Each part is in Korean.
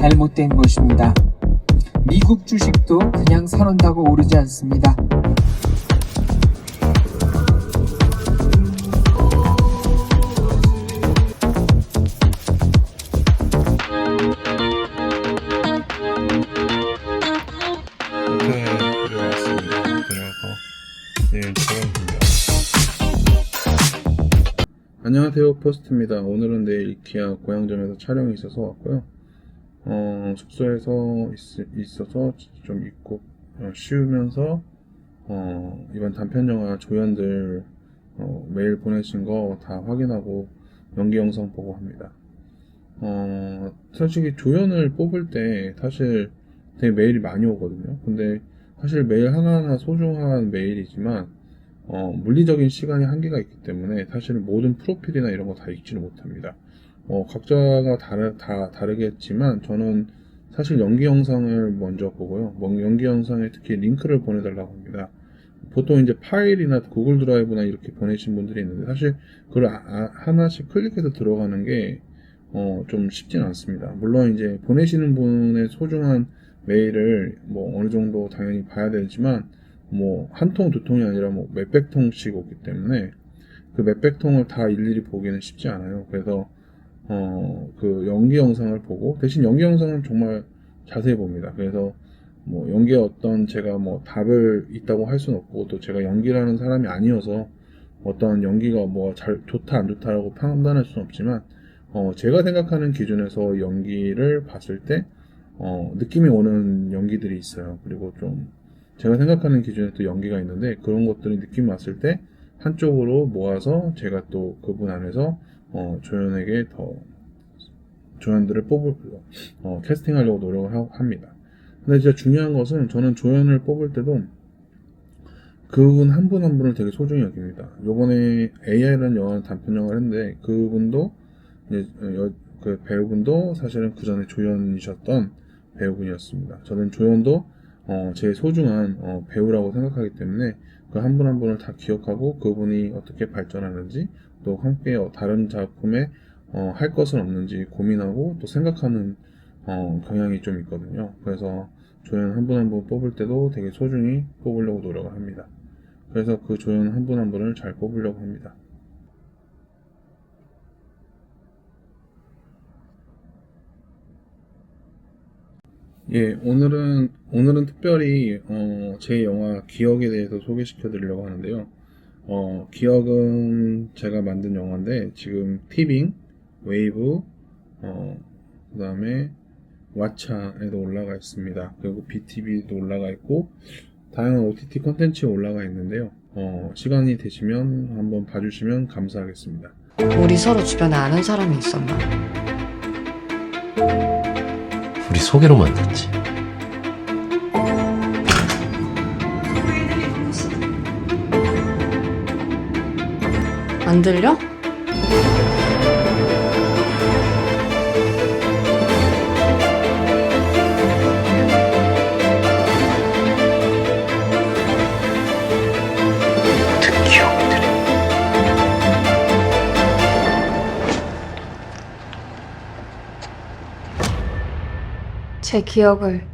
잘못된 것입니다. 미국 주식도 그냥 사놓는다고 오르지 않습니다. 들어왔습니다. 들어와서 내일 들어갑니다. 안녕하세요, 포스트입니다. 오늘은 내일 기아 고향점에서 촬영이 있어서 왔고요. 숙소에서 있어서 좀 있고 쉬우면서 이번 단편 영화 조연들 메일 보내신 거 다 확인하고 연기 영상 보고 합니다. 솔직히 조연을 뽑을 때 사실 되게 메일이 많이 오거든요. 근데 사실 메일 하나하나 소중한 메일이지만 물리적인 시간이 한계가 있기 때문에 사실 모든 프로필이나 이런 거 다 읽지를 못합니다. 각자가 다 다르겠지만 저는 사실 연기 영상을 먼저 보고요. 연기 영상에 특히 링크를 보내달라고 합니다. 보통 이제 파일이나 구글 드라이브나 이렇게 보내신 분들이 있는데 사실 그걸 하나씩 클릭해서 들어가는 게 좀 쉽진 않습니다. 물론 이제 보내시는 분의 소중한 메일을 뭐 어느 정도 당연히 봐야 되지만 뭐 한 통, 두 통이 아니라 뭐 몇백 통씩 오기 때문에 그 몇백 통을 다 일일이 보기는 쉽지 않아요. 그래서 그 연기 영상을 보고 대신 연기 영상은 정말 자세히 봅니다. 그래서 뭐 연기에 어떤 제가 뭐 답을 있다고 할 수는 없고 또 제가 연기라는 사람이 아니어서 어떤 연기가 뭐 좋다 안 좋다라고 판단할 수는 없지만 제가 생각하는 기준에서 연기를 봤을 때 느낌이 오는 연기들이 있어요. 그리고 좀 제가 생각하는 기준에 또 연기가 있는데 그런 것들이 느낌 왔을 때 한쪽으로 모아서 제가 또 그분 안에서 조연에게 더 조연들을 캐스팅하려고 노력을 합니다. 근데 진짜 중요한 것은 저는 조연을 뽑을 때도 그분 한 분 한 분을 되게 소중히 여깁니다. 요번에 AI라는 영화는 단편 영화를 했는데 그분도 이제 그 배우분도 사실은 그 전에 조연이셨던 배우분이었습니다. 저는 조연도 제 소중한 배우라고 생각하기 때문에 그 한 분 한 분을 다 기억하고 그분이 어떻게 발전하는지 또 함께 다른 작품에 할 것은 없는지 고민하고 또 생각하는 경향이 좀 있거든요. 그래서 조연 한 분 한 분 뽑을 때도 되게 소중히 뽑으려고 노력을 합니다. 그래서 그 조연 한 분 한 분을 잘 뽑으려고 합니다. 예, 오늘은 특별히 제 영화 기억에 대해서 소개시켜 드리려고 하는데요. 기억은 제가 만든 영화인데 지금 티빙, 웨이브, 그다음에 왓챠에도 올라가 있습니다. 그리고 BTV도 올라가 있고 다양한 OTT 콘텐츠에 올라가 있는데요. 시간이 되시면 한번 봐주시면 감사하겠습니다. 우리 서로 주변에 아는 사람이 있었나? 우리 소개로 만났지. 안 들려? 제 기억을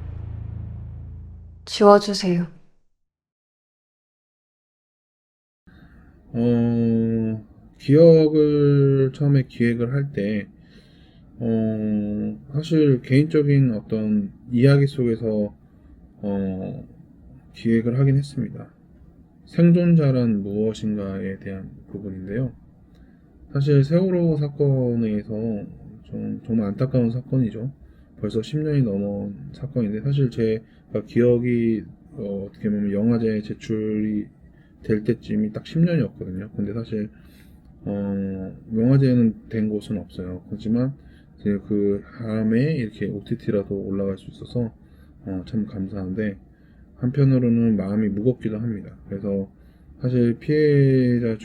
지워주세요. 기억을 처음에 기획을 할 때, 사실 개인적인 어떤 이야기 속에서, 기획을 하긴 했습니다. 생존자란 무엇인가에 대한 부분인데요. 사실 세월호 사건에 의해서 정말 안타까운 사건이죠. 벌써 10년이 넘은 사건인데 사실 제가 기억이 어떻게 보면 영화제에 제출이 될 때쯤이 딱 10년이었거든요. 근데 사실 영화제에는 된 곳은 없어요. 하지만 이제 그 다음에 이렇게 OTT라도 올라갈 수 있어서 참 감사한데 한편으로는 마음이 무겁기도 합니다. 그래서 사실 피해자에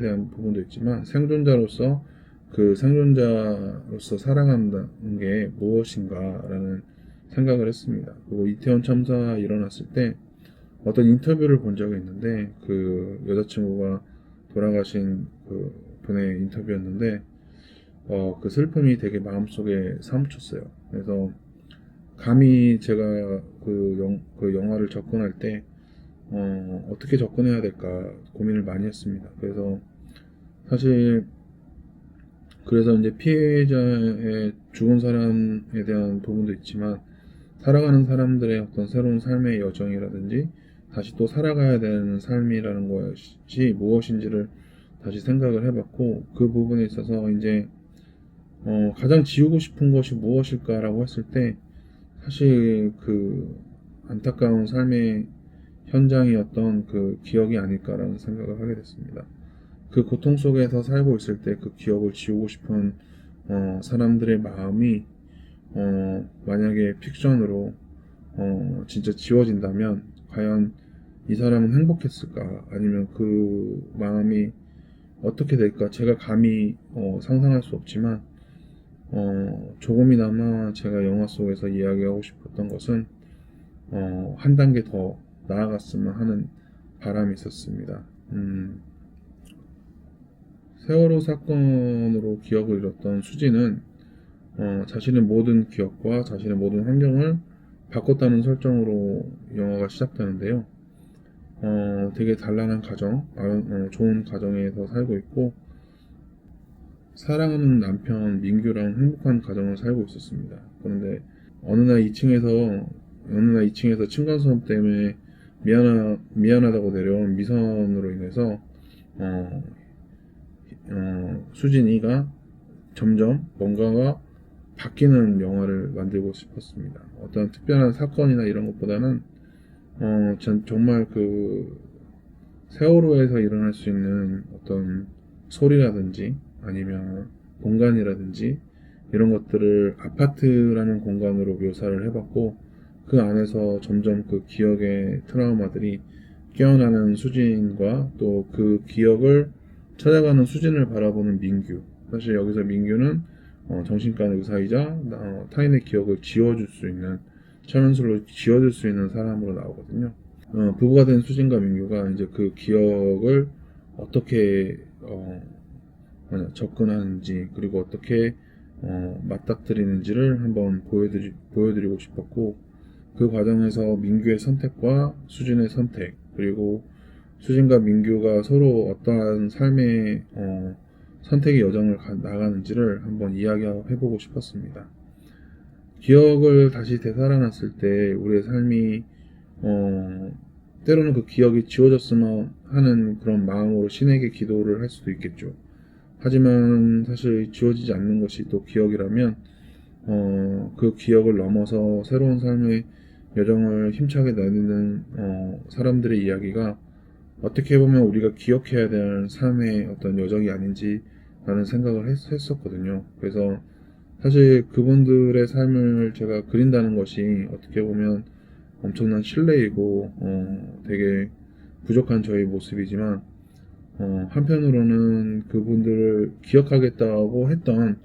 대한 부분도 있지만 생존자로서 그 생존자로서 살아간다는 게 무엇인가라는 생각을 했습니다. 그리고 이태원 참사 일어났을 때 어떤 인터뷰를 본 적이 있는데 그 여자친구가 돌아가신 그 분의 인터뷰였는데 그 슬픔이 되게 마음속에 사무쳤어요. 그래서 감히 제가 그 영화를 접근할 때 어떻게 접근해야 될까 고민을 많이 했습니다. 그래서 사실 그래서 이제 피해자의 죽은 사람에 대한 부분도 있지만 살아가는 사람들의 어떤 새로운 삶의 여정이라든지 다시 또 살아가야 되는 삶이라는 것이 무엇인지를 다시 생각을 해봤고, 그 부분에 있어서 이제 가장 지우고 싶은 것이 무엇일까라고 했을 때 사실 그 안타까운 삶의 현장이었던 그 기억이 아닐까라는 생각을 하게 됐습니다. 그 고통 속에서 살고 있을 때 그 기억을 지우고 싶은 사람들의 마음이 만약에 픽션으로 진짜 지워진다면 과연 이 사람은 행복했을까? 아니면 그 마음이 어떻게 될까? 제가 감히 상상할 수 없지만 조금이나마 제가 영화 속에서 이야기하고 싶었던 것은 한 단계 더 나아갔으면 하는 바람이 있었습니다. 세월호 사건으로 기억을 잃었던 수지는 자신의 모든 기억과 자신의 모든 환경을 바꿨다는 설정으로 영화가 시작되는데요. 되게 단란한 가정, 좋은 가정에서 살고 있고 사랑하는 남편 민규랑 행복한 가정을 살고 있었습니다. 그런데 어느 날 2층에서 층간소음 때문에 미안하다고 내려온 미선으로 인해서 수진이가 점점 뭔가가 바뀌는 영화를 만들고 싶었습니다. 어떤 특별한 사건이나 이런 것보다는 전 정말 그 세월호에서 일어날 수 있는 어떤 소리라든지 아니면 공간이라든지 이런 것들을 아파트라는 공간으로 묘사를 해봤고, 그 안에서 점점 그 기억의 트라우마들이 깨어나는 수진과 또 그 기억을 찾아가는 수진을 바라보는 민규. 사실 여기서 민규는 정신과 의사이자 타인의 기억을 지워줄 수 있는, 최면술로 지워줄 수 있는 사람으로 나오거든요. 부부가 된 수진과 민규가 이제 그 기억을 어떻게 접근하는지, 그리고 어떻게 맞닥뜨리는지를 한번 보여드리고 싶었고, 그 과정에서 민규의 선택과 수진의 선택, 그리고 수진과 민규가 서로 어떠한 삶의 선택의 여정을 나가는지를 한번 이야기해보고 싶었습니다. 기억을 다시 되살아났을 때 우리의 삶이 때로는 그 기억이 지워졌으면 하는 그런 마음으로 신에게 기도를 할 수도 있겠죠. 하지만 사실 지워지지 않는 것이 또 기억이라면 그 기억을 넘어서 새로운 삶의 여정을 힘차게 나누는 사람들의 이야기가 어떻게 보면 우리가 기억해야 될 삶의 어떤 여정이 아닌지 라는 생각을 했었거든요. 그래서 사실 그분들의 삶을 제가 그린다는 것이 어떻게 보면 엄청난 신뢰이고 되게 부족한 저의 모습이지만 한편으로는 그분들을 기억하겠다고 했던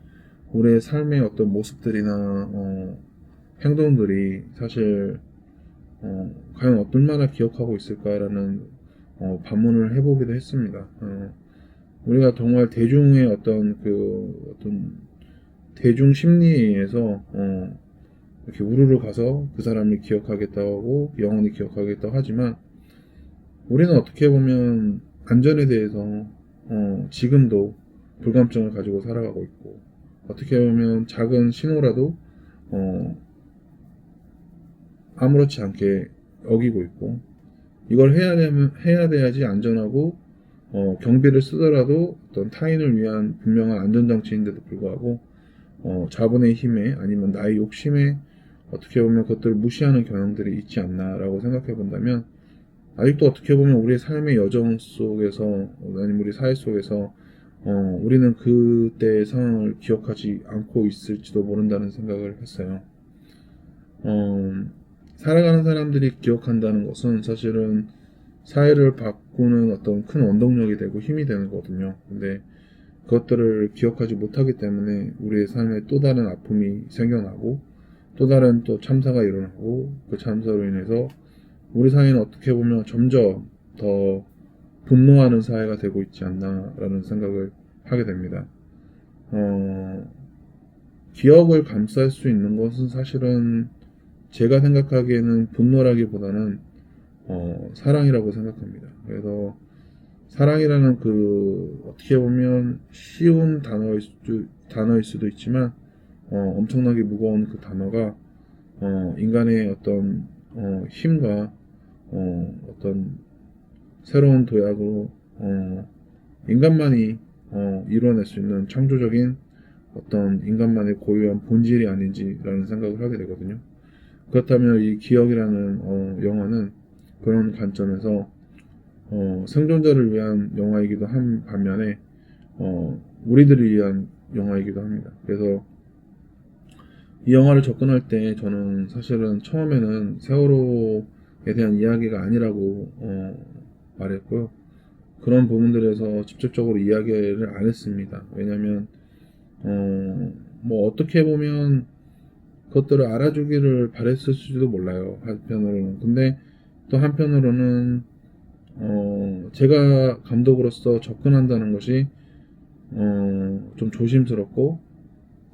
우리의 삶의 어떤 모습들이나 행동들이 사실 과연 얼마나 기억하고 있을까라는 반문을 해보기도 했습니다. 우리가 정말 대중의 어떤 대중 심리에 의해서 이렇게 우르르 가서 그 사람을 기억하겠다고 하고 영원히 기억하겠다고 하지만 우리는 어떻게 보면 안전에 대해서 지금도 불감증을 가지고 살아가고 있고, 어떻게 보면 작은 신호라도 아무렇지 않게 어기고 있고, 이걸 해야 돼야지 안전하고 경비를 쓰더라도 어떤 타인을 위한 분명한 안전장치인데도 불구하고 자본의 힘에 아니면 나의 욕심에 어떻게 보면 그것들을 무시하는 경향들이 있지 않나라고 생각해 본다면, 아직도 어떻게 보면 우리의 삶의 여정 속에서 아니면 우리 사회 속에서 우리는 그때의 상황을 기억하지 않고 있을지도 모른다는 생각을 했어요. 살아가는 사람들이 기억한다는 것은 사실은 사회를 바꾸는 어떤 큰 원동력이 되고 힘이 되는 거거든요. 근데 그것들을 기억하지 못하기 때문에 우리의 삶에 또 다른 아픔이 생겨나고 또 다른 또 참사가 일어나고, 그 참사로 인해서 우리 사회는 어떻게 보면 점점 더 분노하는 사회가 되고 있지 않나라는 생각을 하게 됩니다. 기억을 감쌀 수 있는 것은 사실은 제가 생각하기에는 분노라기보다는 사랑이라고 생각합니다. 그래서 사랑이라는 그 어떻게 보면 쉬운 단어일 수도 있지만 엄청나게 무거운 그 단어가 인간의 어떤 힘과 어떤 새로운 도약으로 인간만이 이루어낼 수 있는 창조적인 어떤 인간만의 고유한 본질이 아닌지라는 생각을 하게 되거든요. 그렇다면 이 기억이라는 영화는 그런 관점에서 생존자를 위한 영화이기도 한 반면에 우리들을 위한 영화이기도 합니다. 그래서 이 영화를 접근할 때 저는 사실은 처음에는 세월호에 대한 이야기가 아니라고 말했고요. 그런 부분들에서 직접적으로 이야기를 안 했습니다. 왜냐면 뭐 어떻게 보면 그것들을 알아주기를 바랬을지도 몰라요. 한편으로는. 근데 또 한편으로는 제가 감독으로서 접근한다는 것이 좀 조심스럽고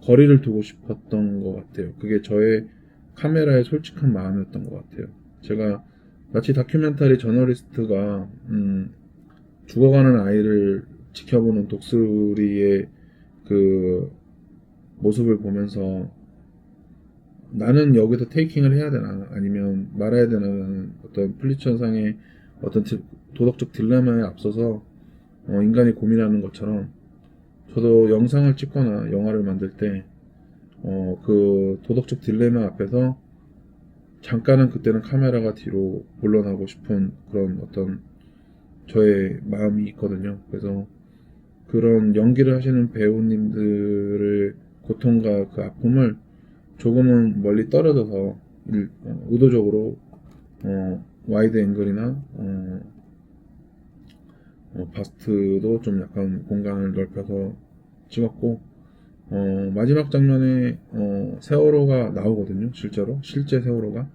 거리를 두고 싶었던 것 같아요. 그게 저의 카메라의 솔직한 마음이었던 것 같아요. 제가 마치 다큐멘터리 저널리스트가 죽어가는 아이를 지켜보는 독수리의 그 모습을 보면서 나는 여기서 테이킹을 해야 되나 아니면 말아야 되나라는 어떤 플리처상의 어떤 도덕적 딜레마에 앞서서 인간이 고민하는 것처럼 저도 영상을 찍거나 영화를 만들 때 그 도덕적 딜레마 앞에서 잠깐은 그때는 카메라가 뒤로 물러나고 싶은 그런 어떤 저의 마음이 있거든요. 그래서 그런 연기를 하시는 배우님들의 고통과 그 아픔을 조금은 멀리 떨어져서 의도적으로 와이드 앵글이나 바스트도 좀 약간 공간을 넓혀서 찍었고 마지막 장면에 세월호가 나오거든요. 실제 세월호가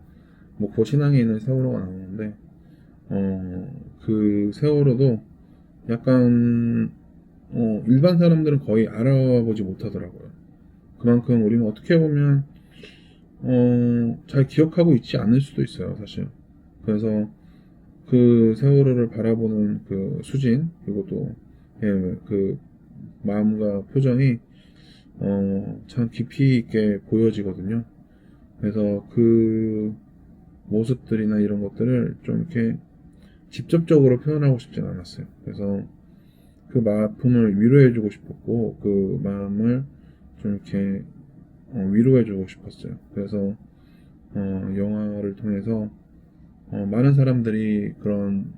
목포 신항에 있는 세월호가 나오는데 그 세월호도 약간 일반 사람들은 거의 알아보지 못하더라고요. 그만큼 우리는 어떻게 보면 잘 기억하고 있지 않을 수도 있어요, 사실. 그래서 그 세월호를 바라보는 그 수진, 그리고 또 그 마음과 표정이 참 깊이 있게 보여지거든요. 그래서 그 모습들이나 이런 것들을 좀 이렇게 직접적으로 표현하고 싶진 않았어요. 그래서 그 아픔을 위로해주고 싶었고 그 마음을 좀 이렇게 위로해주고 싶었어요. 그래서 영화를 통해서 많은 사람들이 그런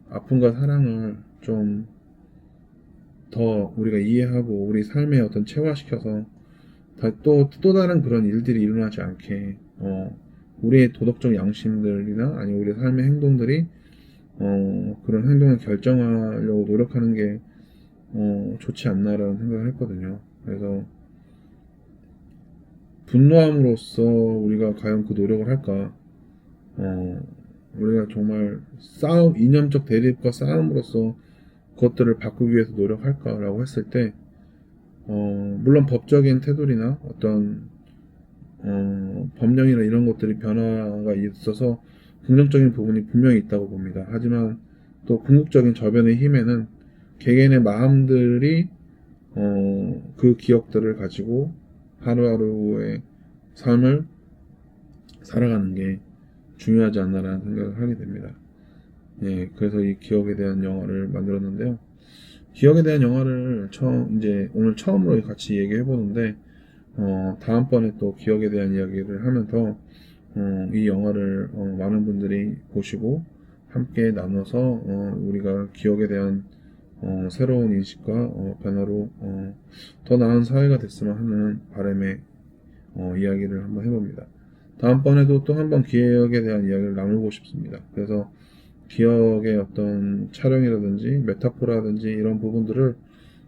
아픔과 사랑을 좀 더 우리가 이해하고 우리 삶에 어떤 체화시켜서 또 다른 그런 일들이 일어나지 않게 우리의 도덕적 양심들이나 아니면 우리 삶의 행동들이 그런 행동을 결정하려고 노력하는 게 좋지 않나라는 생각을 했거든요. 그래서 분노함으로써 우리가 과연 그 노력을 할까? 우리가 정말 이념적 대립과 싸움으로써 그것들을 바꾸기 위해서 노력할까라고 했을 때 물론 법적인 테두리나 어떤 법령이나 이런 것들이 변화가 있어서 긍정적인 부분이 분명히 있다고 봅니다. 하지만 또 궁극적인 저변의 힘에는 개개인의 마음들이 그 기억들을 가지고 하루하루의 삶을 살아가는 게 중요하지 않나라는 생각을 하게 됩니다. 예, 그래서 이 기억에 대한 영화를 만들었는데요. 기억에 대한 영화를 오늘 처음으로 같이 얘기해 보는데, 다음번에 또 기억에 대한 이야기를 하면서, 이 영화를, 많은 분들이 보시고, 함께 나눠서, 우리가 기억에 대한, 새로운 인식과, 변화로, 더 나은 사회가 됐으면 하는 바람에, 이야기를 한번 해봅니다. 다음번에도 또 한번 기억에 대한 이야기를 나누고 싶습니다. 그래서, 기억의 어떤 촬영이라든지 메타포라든지 이런 부분들을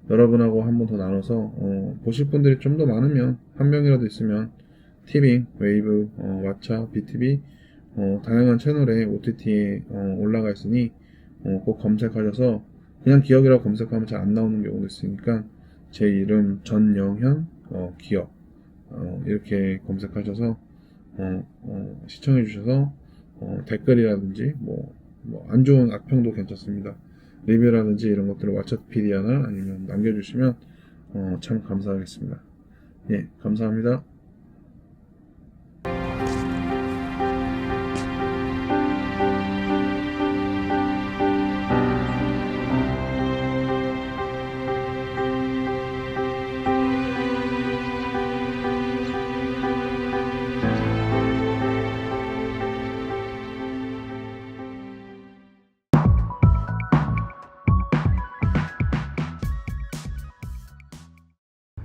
여러분하고 한 번 더 나눠서 보실 분들이 좀 더 많으면 한 명이라도 있으면 티빙, 웨이브, 왓챠, BTV 다양한 채널에 OTT에 올라가 있으니 꼭 검색하셔서 그냥 기억이라고 검색하면 잘 안 나오는 경우도 있으니까 제 이름 전영현 기업 이렇게 검색하셔서 시청해 주셔서 댓글이라든지 뭐 안 좋은 악평도 괜찮습니다. 리뷰라든지 이런 것들을 왓챠피디아나 아니면 남겨주시면 참 감사하겠습니다. 예, 감사합니다.